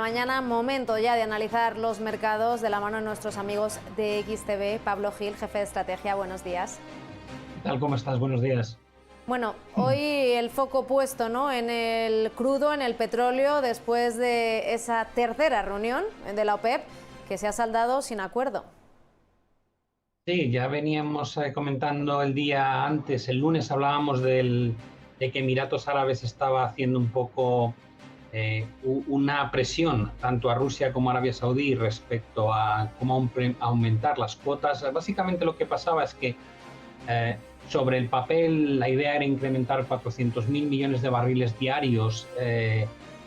mañana, momento ya de analizar los mercados de la mano de nuestros amigos de XTB. Pablo Gil, jefe de estrategia, buenos días. ¿Qué tal? ¿Cómo estás? Buenos días. Bueno, hoy el foco puesto, ¿no?, en el crudo, en el petróleo, después de esa tercera reunión de la OPEP que se ha saldado sin acuerdo. Sí, ya veníamos comentando el día antes, el lunes hablábamos de que Emiratos Árabes estaba haciendo un poco una presión tanto a Rusia como a Arabia Saudí respecto a cómo aumentar las cuotas. Básicamente lo que pasaba es que sobre el papel la idea era incrementar 400.000 millones de barriles diarios,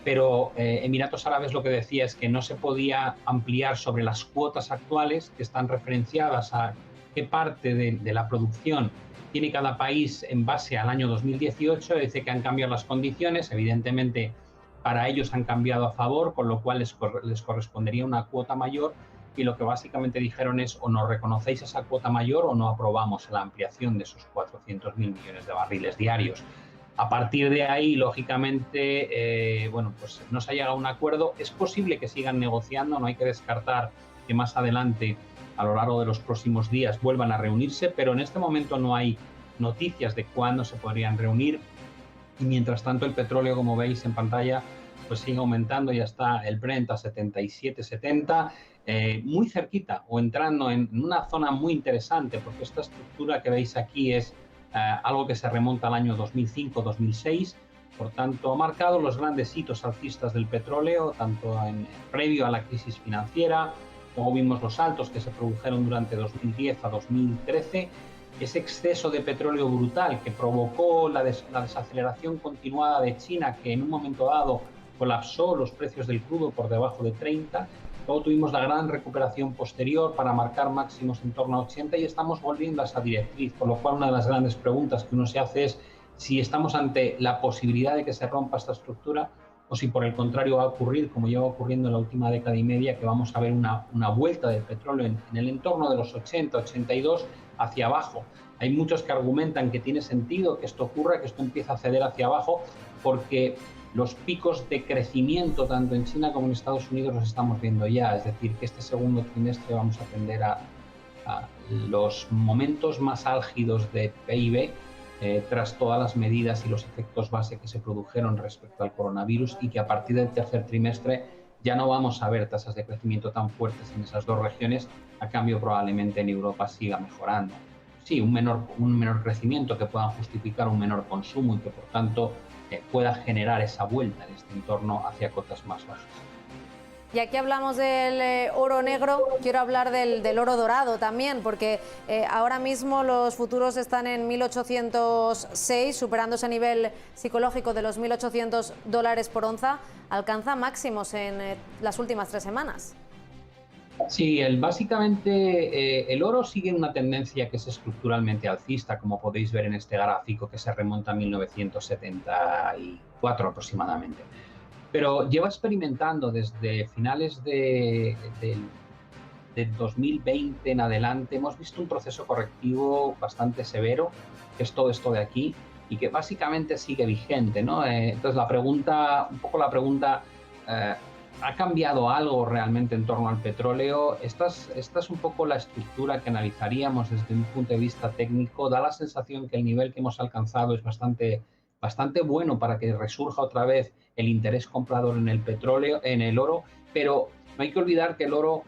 pero Emiratos Árabes lo que decía es que no se podía ampliar sobre las cuotas actuales que están referenciadas a qué parte de la producción tiene cada país en base al año 2018. Dice que han cambiado las condiciones, evidentemente para ellos han cambiado a favor, con lo cual les correspondería una cuota mayor, y lo que básicamente dijeron es: o nos reconocéis esa cuota mayor o no aprobamos la ampliación de esos 400.000 millones de barriles diarios. A partir de ahí, lógicamente, bueno, pues no se ha llegado a un acuerdo. Es posible que sigan negociando, no hay que descartar que más adelante, a lo largo de los próximos días, vuelvan a reunirse, pero en este momento no hay noticias de cuándo se podrían reunir. Y mientras tanto, el petróleo, como veis en pantalla, pues sigue aumentando. Ya está el Brent a 77,70, muy cerquita o entrando en una zona muy interesante, porque esta estructura que veis aquí es algo que se remonta al año 2005-2006. Por tanto, ha marcado los grandes hitos alcistas del petróleo, tanto previo a la crisis financiera. Luego vimos los saltos que se produjeron durante 2010 a 2013, ese exceso de petróleo brutal que provocó la desaceleración continuada de China, que en un momento dado colapsó los precios del crudo por debajo de 30. Luego tuvimos la gran recuperación posterior para marcar máximos en torno a 80, y estamos volviendo a esa directriz, por lo cual una de las grandes preguntas que uno se hace es si estamos ante la posibilidad de que se rompa esta estructura, o si por el contrario va a ocurrir, como lleva ocurriendo en la última década y media, que vamos a ver una vuelta del petróleo en el entorno de los 80, 82 hacia abajo. Hay muchos que argumentan que tiene sentido que esto ocurra, que esto empiece a ceder hacia abajo, porque los picos de crecimiento tanto en China como en Estados Unidos los estamos viendo ya. Es decir, que este segundo trimestre vamos a tender a los momentos más álgidos de PIB, tras todas las medidas y los efectos base que se produjeron respecto al coronavirus, y que a partir del tercer trimestre ya no vamos a ver tasas de crecimiento tan fuertes en esas dos regiones. A cambio, probablemente en Europa siga mejorando. Sí, un menor crecimiento que pueda justificar un menor consumo y que por tanto pueda generar esa vuelta en este entorno hacia cotas más bajas. Y aquí hablamos del oro negro, quiero hablar del oro dorado también, porque ahora mismo los futuros están en 1.806, superando ese nivel psicológico de los $1.800 por onza. Alcanza máximos en las últimas 3 semanas. Sí, básicamente el oro sigue una tendencia que es estructuralmente alcista, como podéis ver en este gráfico que se remonta a 1974 aproximadamente. Pero lleva experimentando desde finales de 2020 en adelante. Hemos visto un proceso correctivo bastante severo, que es todo esto de aquí, y que básicamente sigue vigente, ¿no? Entonces la pregunta, ¿ha cambiado algo realmente en torno al petróleo? Esta es un poco la estructura que analizaríamos desde un punto de vista técnico. Da la sensación que el nivel que hemos alcanzado es bastante bueno para que resurja otra vez el interés comprador en el petróleo, en el oro, pero no hay que olvidar que el oro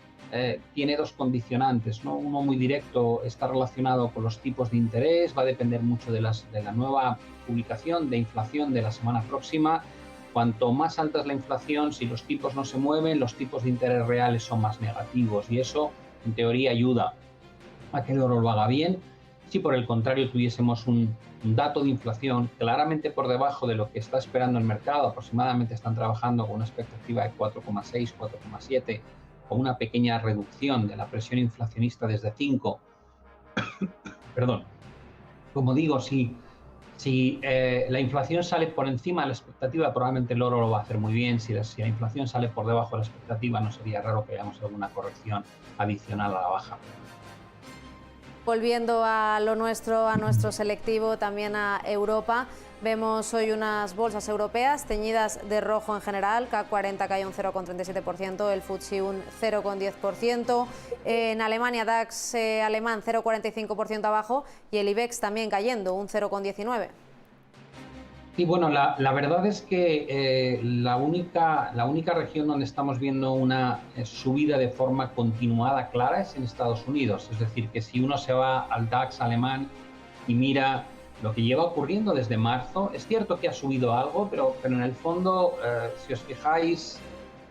tiene dos condicionantes, ¿no? Uno muy directo está relacionado con los tipos de interés, va a depender mucho de la nueva publicación de inflación de la semana próxima. Cuanto más alta es la inflación, si los tipos no se mueven, los tipos de interés reales son más negativos, y eso en teoría ayuda a que el oro lo haga bien. Si por el contrario tuviésemos un dato de inflación claramente por debajo de lo que está esperando el mercado, aproximadamente están trabajando con una expectativa de 4,6, 4,7, con una pequeña reducción de la presión inflacionista desde 5. Perdón. Como digo, si la inflación sale por encima de la expectativa, probablemente el oro lo va a hacer muy bien. Si la inflación sale por debajo de la expectativa, no sería raro que veamos alguna corrección adicional a la baja. Volviendo a lo nuestro, a nuestro selectivo, también a Europa, vemos hoy unas bolsas europeas teñidas de rojo en general. CAC 40 cae un 0,37%, el FTSE un 0,10%, en Alemania DAX alemán 0,45% abajo y el IBEX también cayendo un 0,19%. Y bueno, la verdad es que la única región donde estamos viendo una subida de forma continuada clara es en Estados Unidos. Es decir, que si uno se va al DAX alemán y mira lo que lleva ocurriendo desde marzo, es cierto que ha subido algo, pero en el fondo, si os fijáis,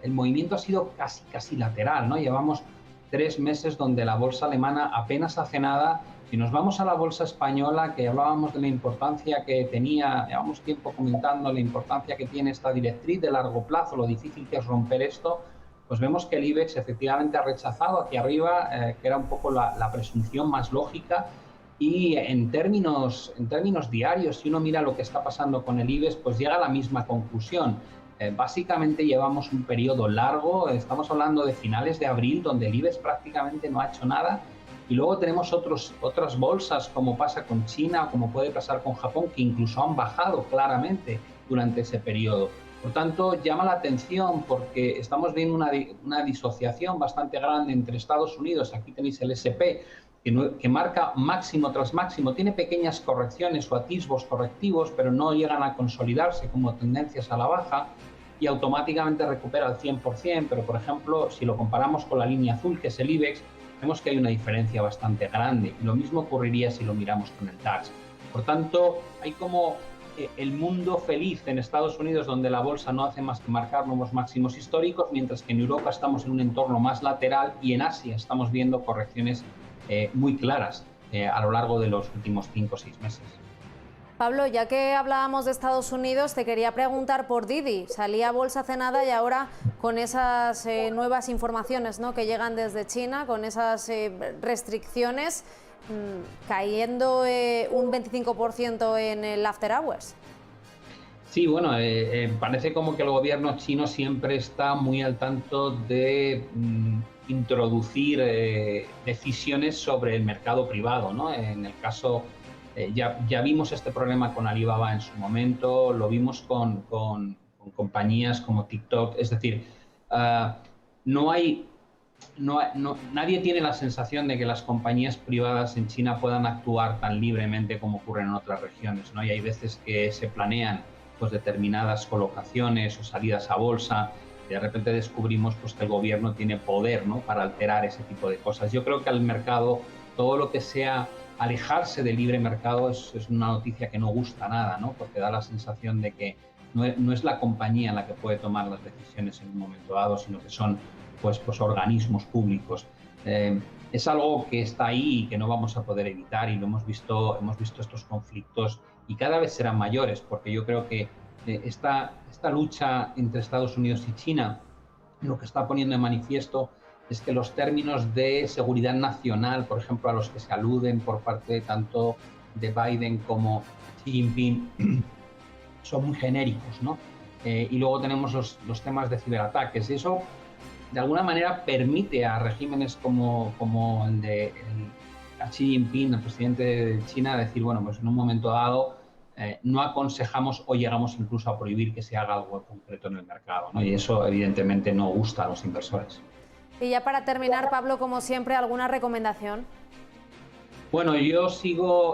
el movimiento ha sido casi lateral, ¿no? Llevamos 3 meses donde la bolsa alemana apenas hace nada. Si nos vamos a la bolsa española, que hablábamos de la importancia que tenía, llevamos tiempo comentando la importancia que tiene esta directriz de largo plazo, lo difícil que es romper esto, pues vemos que el IBEX efectivamente ha rechazado hacia arriba, que era un poco la presunción más lógica. Y en términos diarios, si uno mira lo que está pasando con el IBEX, pues llega a la misma conclusión. Básicamente llevamos un periodo largo, estamos hablando de finales de abril, donde el IBEX prácticamente no ha hecho nada. Y luego tenemos otras bolsas, como pasa con China o como puede pasar con Japón, que incluso han bajado claramente durante ese periodo. Por tanto, llama la atención porque estamos viendo una disociación bastante grande entre Estados Unidos. Aquí tenéis el S&P, que marca máximo tras máximo, tiene pequeñas correcciones o atisbos correctivos, pero no llegan a consolidarse como tendencias a la baja y automáticamente recupera el 100%, pero por ejemplo, si lo comparamos con la línea azul, que es el IBEX, vemos que hay una diferencia bastante grande. Lo mismo ocurriría si lo miramos con el DAX. Por tanto, hay como el mundo feliz en Estados Unidos, donde la bolsa no hace más que marcar nuevos máximos históricos, mientras que en Europa estamos en un entorno más lateral y en Asia estamos viendo correcciones muy claras a lo largo de los últimos 5 o 6 meses. Pablo, ya que hablábamos de Estados Unidos, te quería preguntar por Didi. Salía a bolsa hace nada y ahora con esas nuevas informaciones, ¿no?, que llegan desde China, con esas restricciones, cayendo un 25% en el After Hours. Sí, bueno, parece como que el gobierno chino siempre está muy al tanto de introducir decisiones sobre el mercado privado, ¿no? En el caso... Ya vimos este problema con Alibaba en su momento, lo vimos con compañías como TikTok, es decir, nadie tiene la sensación de que las compañías privadas en China puedan actuar tan libremente como ocurre en otras regiones, ¿no? Y hay veces que se planean pues, determinadas colocaciones o salidas a bolsa, y de repente descubrimos pues, que el gobierno tiene poder, ¿no?, para alterar ese tipo de cosas. Yo creo que al mercado, todo lo que sea alejarse del libre mercado es una noticia que no gusta nada, ¿no?, porque da la sensación de que no es la compañía la que puede tomar las decisiones en un momento dado, sino que son pues organismos públicos. Es algo que está ahí y que no vamos a poder evitar, y lo hemos visto estos conflictos y cada vez serán mayores, porque yo creo que esta lucha entre Estados Unidos y China lo que está poniendo de manifiesto es que los términos de seguridad nacional, por ejemplo, a los que se aluden por parte tanto de Biden como Xi Jinping, son muy genéricos, ¿no? Y luego tenemos los temas de ciberataques. Y eso, de alguna manera, permite a regímenes como el de Xi Jinping, el presidente de China, decir, bueno, pues en un momento dado no aconsejamos o llegamos incluso a prohibir que se haga algo concreto en el mercado, ¿no? Y eso, evidentemente, no gusta a los inversores. Y ya para terminar, Pablo, como siempre, ¿alguna recomendación? Bueno, yo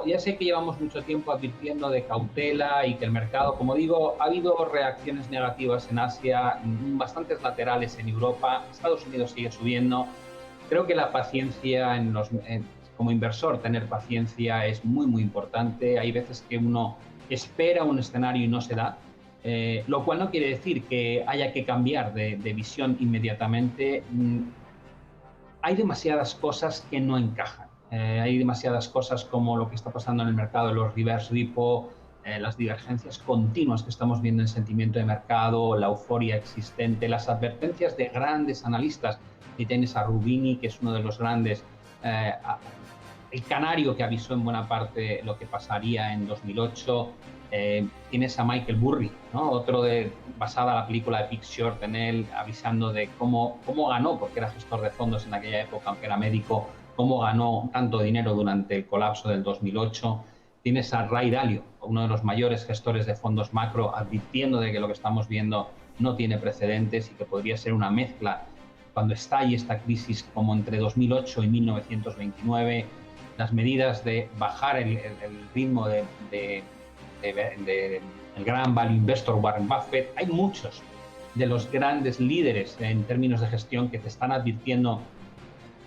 ya sé que llevamos mucho tiempo advirtiendo de cautela y que el mercado, como digo, ha habido reacciones negativas en Asia, bastantes laterales en Europa, Estados Unidos sigue subiendo. Creo que la paciencia como inversor, tener paciencia es muy, muy importante. Hay veces que uno espera un escenario y no se da. Lo cual no quiere decir que haya que cambiar de visión inmediatamente. Hay demasiadas cosas que no encajan. Hay demasiadas cosas como lo que está pasando en el mercado de los reverse repo, las divergencias continuas que estamos viendo en sentimiento de mercado, la euforia existente, las advertencias de grandes analistas. Y tienes a Rubini, que es uno de los grandes, el canario que avisó en buena parte lo que pasaría en 2008. Tienes a Michael Burry, ¿no?, otro basada la película de Big Short en él, avisando de cómo ganó, porque era gestor de fondos en aquella época, aunque era médico, cómo ganó tanto dinero durante el colapso del 2008. Tienes a Ray Dalio, uno de los mayores gestores de fondos macro, advirtiendo de que lo que estamos viendo no tiene precedentes y que podría ser una mezcla cuando estalle esta crisis como entre 2008 y 1929. Las medidas de bajar el ritmo del gran value investor Warren Buffett. Hay muchos de los grandes líderes en términos de gestión que te están advirtiendo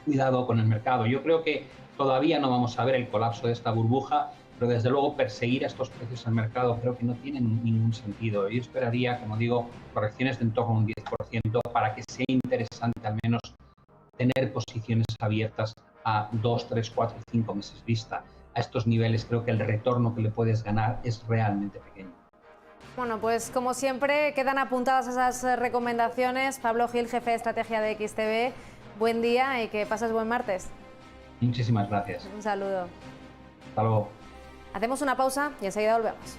cuidado con el mercado. Yo creo que todavía no vamos a ver el colapso de esta burbuja, pero desde luego perseguir a estos precios al mercado creo que no tiene ningún sentido. Yo esperaría, como digo, correcciones de en torno a un 10% para que sea interesante al menos tener posiciones abiertas a 2, 3, 4, 5 meses vista. A estos niveles creo que el retorno que le puedes ganar es realmente pequeño. Bueno, pues como siempre quedan apuntadas esas recomendaciones. Pablo Gil, jefe de estrategia de XTB, buen día y que pases buen martes. Muchísimas gracias. Un saludo. Hasta luego. Hacemos una pausa y enseguida volvemos.